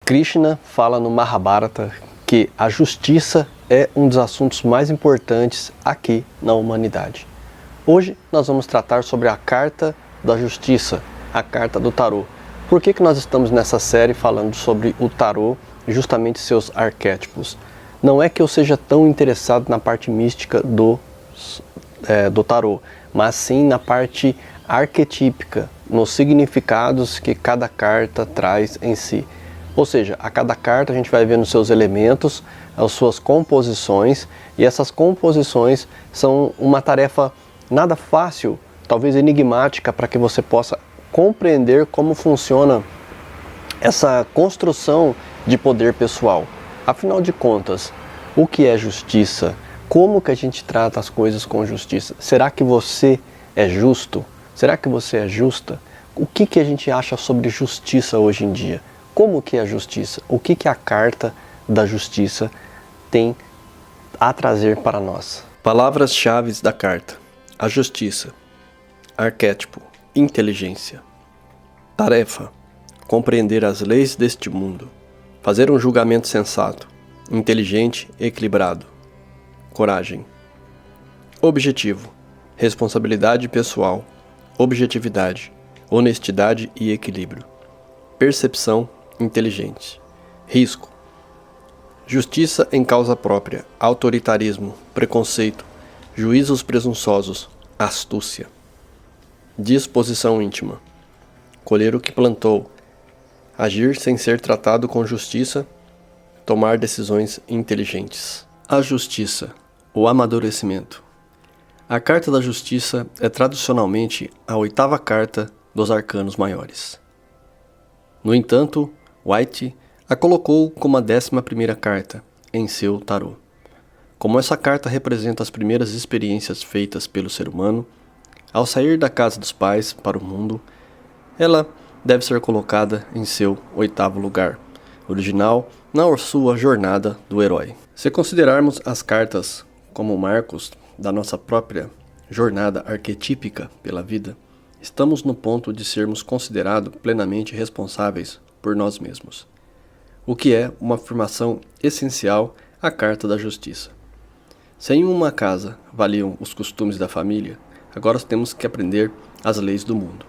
Krishna fala no Mahabharata que a justiça é um dos assuntos mais importantes aqui na humanidade. Hoje nós vamos tratar sobre a carta da justiça, a carta do tarô. Por que nós estamos nessa série falando sobre o tarô e justamente seus arquétipos? Não é que eu seja tão interessado na parte mística do tarô, mas sim na parte arquetípica, nos significados que cada carta traz em si. Ou seja, a cada carta a gente vai vendo seus elementos, as suas composições, e essas composições são uma tarefa nada fácil, talvez enigmática, para que você possa compreender como funciona essa construção de poder pessoal. Afinal de contas, o que é justiça? Como que a gente trata as coisas com justiça? Será que você é justo? Será que você é justa? O que a gente acha sobre justiça hoje em dia? Como que é a justiça? O que a carta da justiça tem a trazer para nós? Palavras-chave da carta: a justiça, arquétipo, inteligência, tarefa, compreender as leis deste mundo, fazer um julgamento sensato, inteligente e equilibrado, coragem, objetivo, responsabilidade pessoal, objetividade, honestidade e equilíbrio, percepção inteligente, risco, justiça em causa própria, autoritarismo, preconceito, juízos presunçosos, astúcia, disposição íntima, colher o que plantou, agir sem ser tratado com justiça, tomar decisões inteligentes. A justiça, o amadurecimento. A carta da justiça é tradicionalmente a 8ª carta dos arcanos maiores. No entanto, White a colocou como a 11ª carta em seu tarô. Como essa carta representa as primeiras experiências feitas pelo ser humano, ao sair da casa dos pais para o mundo, ela deve ser colocada em seu 8º lugar, original na sua jornada do herói. Se considerarmos as cartas como marcos da nossa própria jornada arquetípica pela vida, estamos no ponto de sermos considerados plenamente responsáveis por nós mesmos, o que é uma afirmação essencial à carta da justiça. Se em uma casa valiam os costumes da família, agora temos que aprender as leis do mundo.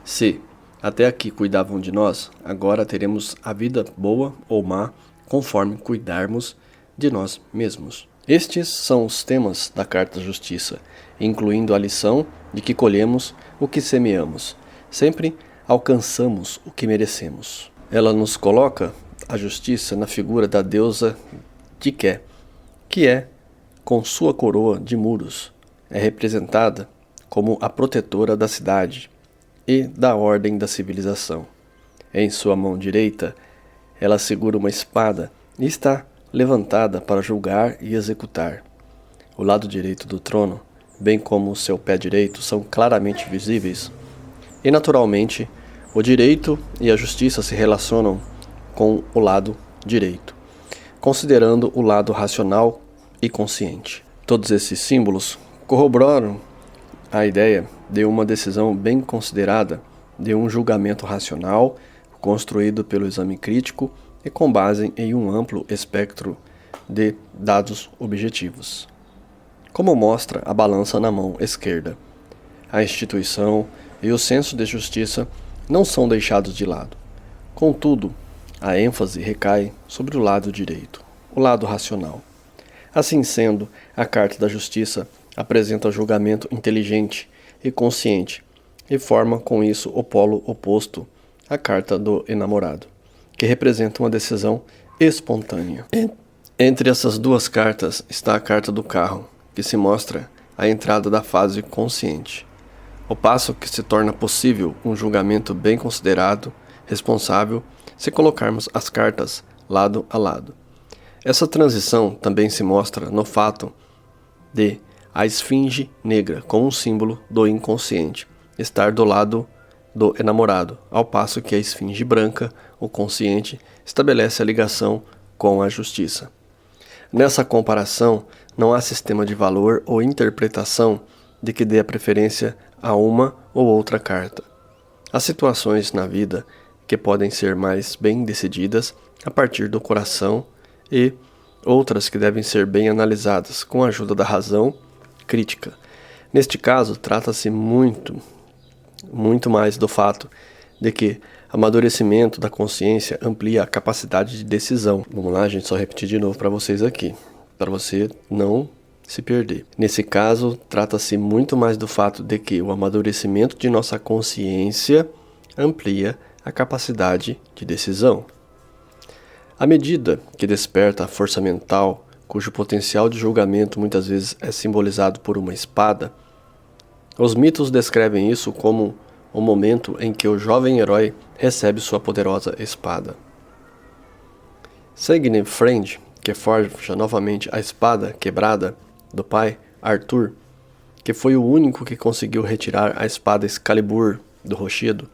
Se até aqui cuidavam de nós, agora teremos a vida boa ou má, conforme cuidarmos de nós mesmos. Estes são os temas da Carta da Justiça, incluindo a lição de que colhemos o que semeamos. Sempre alcançamos o que merecemos. Ela nos coloca a justiça na figura da deusa Dike, que é, com sua coroa de muros, é representada como a protetora da cidade e da ordem da civilização. Em sua mão direita, ela segura uma espada e está levantada para julgar e executar. O lado direito do trono, bem como o seu pé direito, são claramente visíveis. E naturalmente, o direito e a justiça se relacionam com o lado direito, considerando o lado racional e consciente. Todos esses símbolos corroboram a ideia de uma decisão bem considerada, de um julgamento racional, construído pelo exame crítico e com base em um amplo espectro de dados objetivos. Como mostra a balança na mão esquerda, a instituição e o senso de justiça não são deixados de lado. Contudo, a ênfase recai sobre o lado direito, o lado racional. Assim sendo, a Carta da Justiça apresenta julgamento inteligente e consciente e forma com isso o polo oposto à Carta do Enamorado, que representa uma decisão espontânea. Entre essas duas cartas está a Carta do Carro, que se mostra a entrada da fase consciente, o passo que se torna possível um julgamento bem considerado, responsável, se colocarmos as cartas lado a lado. Essa transição também se mostra no fato de a esfinge negra, como um símbolo do inconsciente, estar do lado do enamorado, ao passo que a esfinge branca, o consciente, estabelece a ligação com a justiça. Nessa comparação, não há sistema de valor ou interpretação de que dê a preferência a uma ou outra carta. Há situações na vida que podem ser mais bem decididas a partir do coração e outras que devem ser bem analisadas com a ajuda da razão crítica. Neste caso, trata-se muito mais do fato de que amadurecimento da consciência amplia a capacidade de decisão. Vamos lá, gente, só repetir de novo para vocês aqui, para você não se perder. Nesse caso, trata-se muito mais do fato de que o amadurecimento de nossa consciência amplia a capacidade de decisão. À medida que desperta a força mental, cujo potencial de julgamento muitas vezes é simbolizado por uma espada, os mitos descrevem isso como o momento em que o jovem herói recebe sua poderosa espada. Signy Friend, que forja novamente a espada quebrada do pai, Arthur, que foi o único que conseguiu retirar a espada Excalibur do rochedo,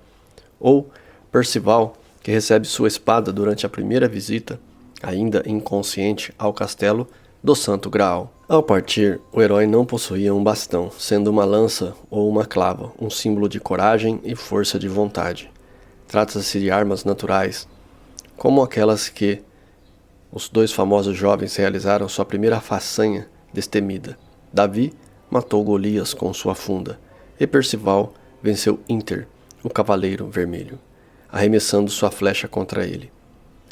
ou Percival, que recebe sua espada durante a primeira visita, ainda inconsciente, ao castelo do Santo Graal. Ao partir, o herói não possuía um bastão, sendo uma lança ou uma clava, um símbolo de coragem e força de vontade. Trata-se de armas naturais, como aquelas que os dois famosos jovens realizaram sua primeira façanha destemida. Davi matou Golias com sua funda, e Percival venceu Inter, o Cavaleiro Vermelho, arremessando sua flecha contra ele.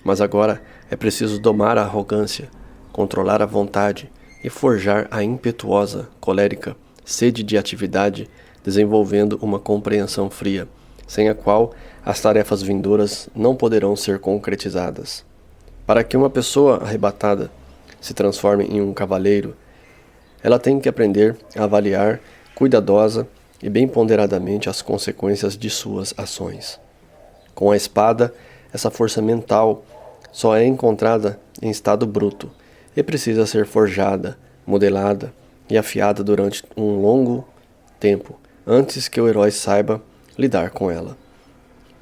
Mas agora é preciso domar a arrogância, controlar a vontade e forjar a impetuosa, colérica sede de atividade, desenvolvendo uma compreensão fria, sem a qual as tarefas vindouras não poderão ser concretizadas. Para que uma pessoa arrebatada se transforme em um cavaleiro, ela tem que aprender a avaliar cuidadosa e bem ponderadamente as consequências de suas ações. Com a espada, essa força mental só é encontrada em estado bruto e precisa ser forjada, modelada e afiada durante um longo tempo, antes que o herói saiba lidar com ela.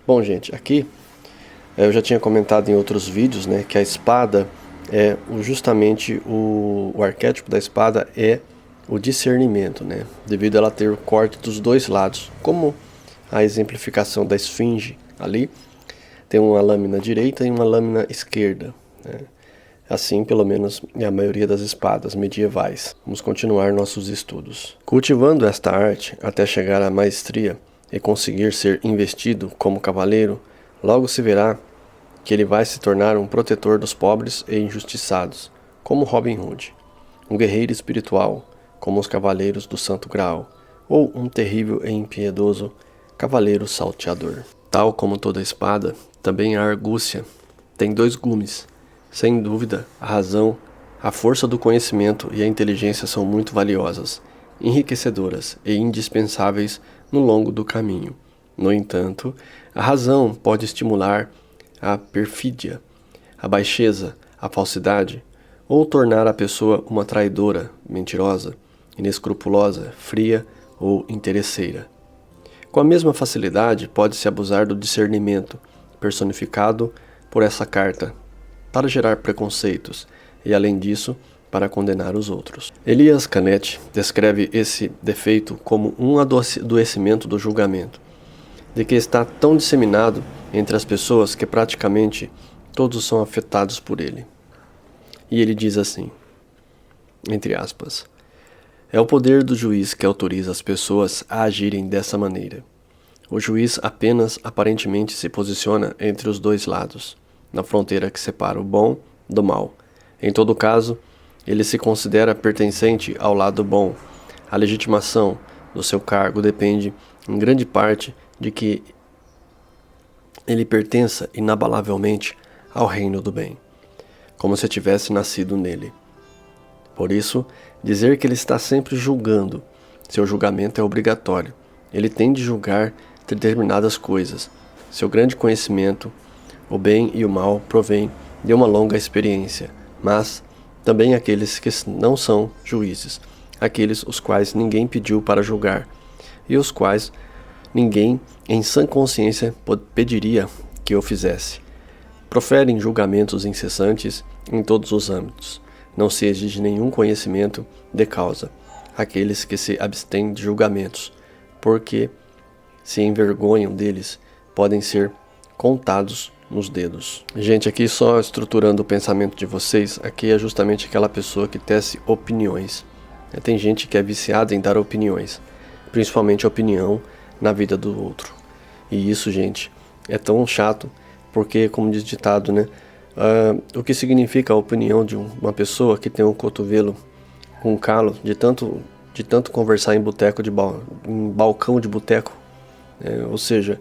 Bom, gente, aqui eu já tinha comentado em outros vídeos, né, que a espada é justamente o arquétipo da espada é o discernimento, né, devido a ela ter o corte dos dois lados, como a exemplificação da esfinge ali, tem uma lâmina direita e uma lâmina esquerda, né? Assim, pelo menos, é a maioria das espadas medievais. Vamos continuar nossos estudos. Cultivando esta arte até chegar à maestria e conseguir ser investido como cavaleiro, logo se verá que ele vai se tornar um protetor dos pobres e injustiçados, como Robin Hood, um guerreiro espiritual, como os cavaleiros do Santo Graal, ou um terrível e impiedoso cavaleiro salteador. Tal como toda espada, também a argúcia tem dois gumes. Sem dúvida, a razão, a força do conhecimento e a inteligência são muito valiosas, enriquecedoras e indispensáveis no longo do caminho. No entanto, a razão pode estimular a perfídia, a baixeza, a falsidade, ou tornar a pessoa uma traidora, mentirosa, inescrupulosa, fria ou interesseira. Com a mesma facilidade, pode-se abusar do discernimento, personificado por essa carta, para gerar preconceitos e, além disso, para condenar os outros. Elias Canet descreve esse defeito como um adoecimento do julgamento, de que está tão disseminado entre as pessoas que praticamente todos são afetados por ele. E ele diz assim, entre aspas, é o poder do juiz que autoriza as pessoas a agirem dessa maneira. O juiz apenas aparentemente se posiciona entre os dois lados, na fronteira que separa o bom do mal. Em todo caso, ele se considera pertencente ao lado bom. A legitimação do seu cargo depende, em grande parte, de que ele pertença inabalavelmente ao reino do bem, como se tivesse nascido nele. Por isso, dizer que ele está sempre julgando, seu julgamento é obrigatório. Ele tem de julgar determinadas coisas. Seu grande conhecimento, o bem e o mal, provém de uma longa experiência, mas também aqueles que não são juízes, aqueles os quais ninguém pediu para julgar, e os quais ninguém em sã consciência pediria que o fizesse. Proferem julgamentos incessantes em todos os âmbitos. Não se exige nenhum conhecimento de causa. Aqueles que se abstêm de julgamentos, porque se envergonham deles, podem ser contados nos dedos. Gente, aqui só estruturando o pensamento de vocês, aqui é justamente aquela pessoa que tece opiniões. Tem gente que é viciada em dar opiniões, principalmente opinião na vida do outro. E isso, gente, é tão chato, porque, como diz o ditado, né? O que significa a opinião de uma pessoa que tem um cotovelo com calo de tanto conversar em em balcão de boteco, ou seja,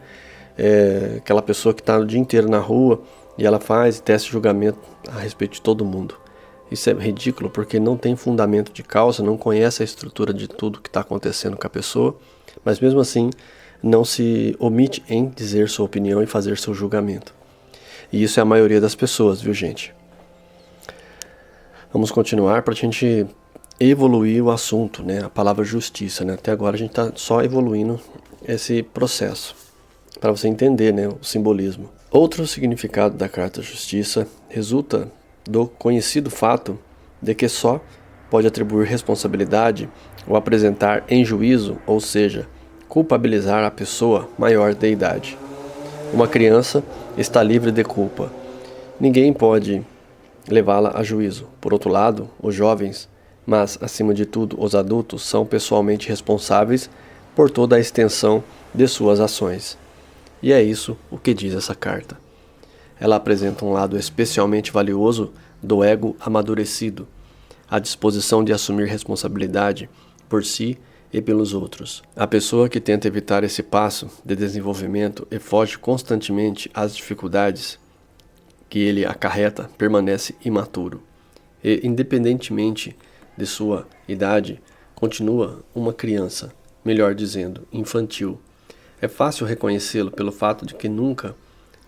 aquela pessoa que está o dia inteiro na rua e ela faz e tece julgamento a respeito de todo mundo. Isso é ridículo porque não tem fundamento de causa, não conhece a estrutura de tudo que está acontecendo com a pessoa, mas mesmo assim não se omite em dizer sua opinião e fazer seu julgamento. E isso é a maioria das pessoas, viu, gente? Vamos continuar para a gente evoluir o assunto, né? A palavra justiça, né? Até agora a gente está só evoluindo esse processo, para você entender, né, o simbolismo. Outro significado da carta justiça resulta do conhecido fato de que só pode atribuir responsabilidade ou apresentar em juízo, ou seja, culpabilizar a pessoa maior de idade. Uma criança está livre de culpa. Ninguém pode levá-la a juízo. Por outro lado, os jovens, mas acima de tudo os adultos, são pessoalmente responsáveis por toda a extensão de suas ações. E é isso o que diz essa carta. Ela apresenta um lado especialmente valioso do ego amadurecido, a disposição de assumir responsabilidade por si e pelos outros. A pessoa que tenta evitar esse passo de desenvolvimento e foge constantemente às dificuldades que ele acarreta permanece imaturo e, independentemente de sua idade, continua uma criança, melhor dizendo, infantil. É fácil reconhecê-lo pelo fato de que nunca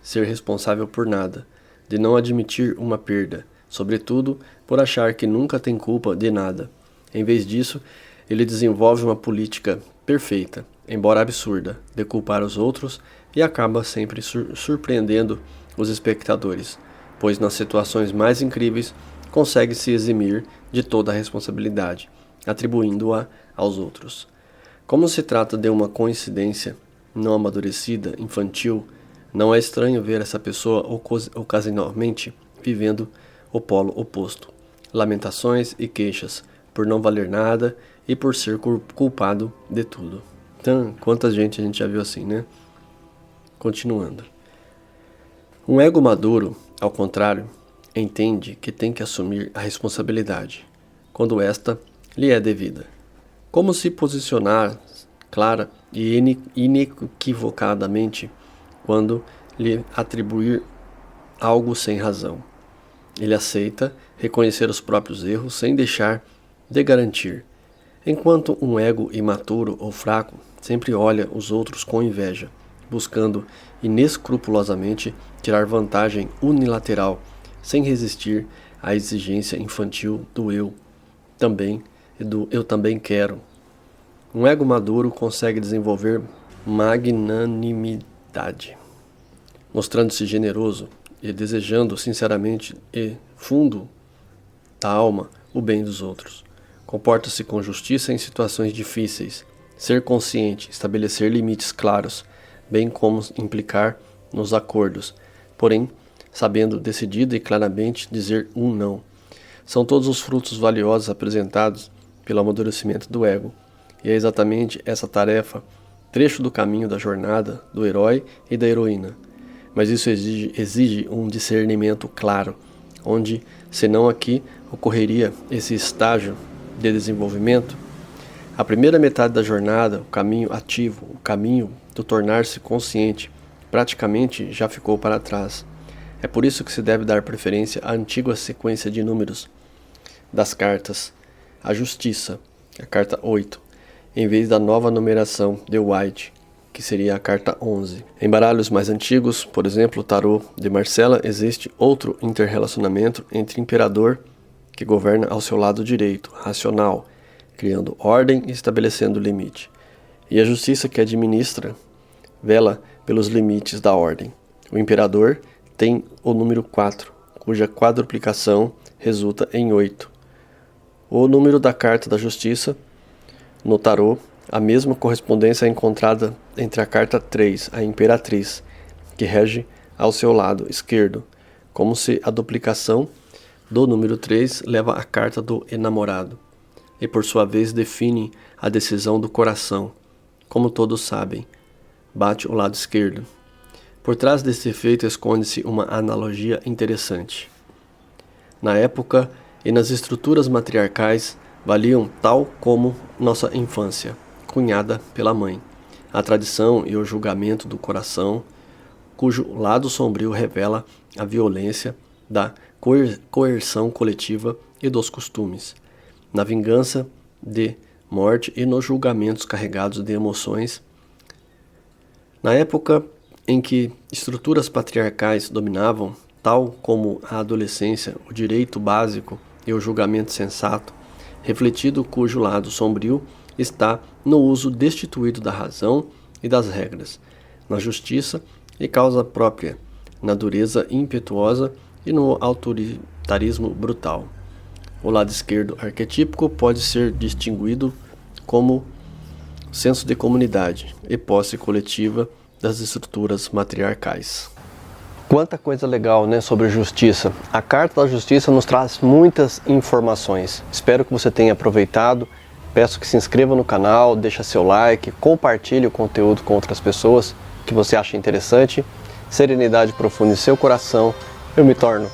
ser responsável por nada, de não admitir uma perda, sobretudo por achar que nunca tem culpa de nada. Em vez disso, ele desenvolve uma política perfeita, embora absurda, de culpar os outros e acaba sempre surpreendendo os espectadores, pois nas situações mais incríveis consegue se eximir de toda a responsabilidade, atribuindo-a aos outros. Como se trata de uma coincidência não amadurecida, infantil, não é estranho ver essa pessoa ocasionalmente vivendo o polo oposto, lamentações e queixas, por não valer nada e por ser culpado de tudo. Então, quanta gente a gente já viu assim, né? Continuando. Um ego maduro, ao contrário, entende que tem que assumir a responsabilidade, quando esta lhe é devida. Como se posicionar clara e inequivocadamente quando lhe atribuir algo sem razão. Ele aceita reconhecer os próprios erros sem deixar de garantir, enquanto um ego imaturo ou fraco sempre olha os outros com inveja, buscando inescrupulosamente tirar vantagem unilateral, sem resistir à exigência infantil do eu também e do eu também quero. Um ego maduro consegue desenvolver magnanimidade, mostrando-se generoso e desejando sinceramente e fundo da alma o bem dos outros. Comporta-se com justiça em situações difíceis, ser consciente, estabelecer limites claros, bem como implicar nos acordos, porém, sabendo decidida e claramente dizer um não. São todos os frutos valiosos apresentados pelo amadurecimento do ego, e é exatamente essa tarefa, trecho do caminho da jornada do herói e da heroína. Mas isso exige um discernimento claro, onde, senão aqui, ocorreria esse estágio de desenvolvimento. A primeira metade da jornada, o caminho ativo, o caminho do tornar-se consciente, praticamente já ficou para trás. É por isso que se deve dar preferência à antiga sequência de números das cartas, a justiça, a carta 8, em vez da nova numeração de White, que seria a carta 11. Em baralhos mais antigos, por exemplo, o tarô de Marcella, existe outro interrelacionamento entre imperador, que governa ao seu lado direito, racional, criando ordem e estabelecendo limite, e a justiça que administra, vela pelos limites da ordem. O imperador tem o número 4, cuja quadruplicação resulta em 8. O número da carta da justiça, no tarô, a mesma correspondência é encontrada entre a carta 3, a imperatriz, que rege ao seu lado esquerdo, como se a duplicação do número 3 leva a carta do enamorado, e por sua vez define a decisão do coração. Como todos sabem, bate o lado esquerdo. Por trás desse efeito esconde-se uma analogia interessante. Na época e nas estruturas matriarcais valiam tal como nossa infância, cunhada pela mãe, a tradição e o julgamento do coração, cujo lado sombrio revela a violência da coerção coletiva e dos costumes, na vingança de morte e nos julgamentos carregados de emoções. Na época em que estruturas patriarcais dominavam, tal como a adolescência, o direito básico e o julgamento sensato, refletido cujo lado sombrio está no uso destituído da razão e das regras, na justiça e causa própria, na dureza impetuosa e no autoritarismo brutal. O lado esquerdo arquetípico pode ser distinguido como senso de comunidade e posse coletiva das estruturas matriarcais. Quanta coisa legal, né, sobre justiça. A Carta da Justiça nos traz muitas informações. Espero que você tenha aproveitado. Peço que se inscreva no canal, deixe seu like, compartilhe o conteúdo com outras pessoas que você acha interessante. Serenidade profunda em seu coração. Eu me torno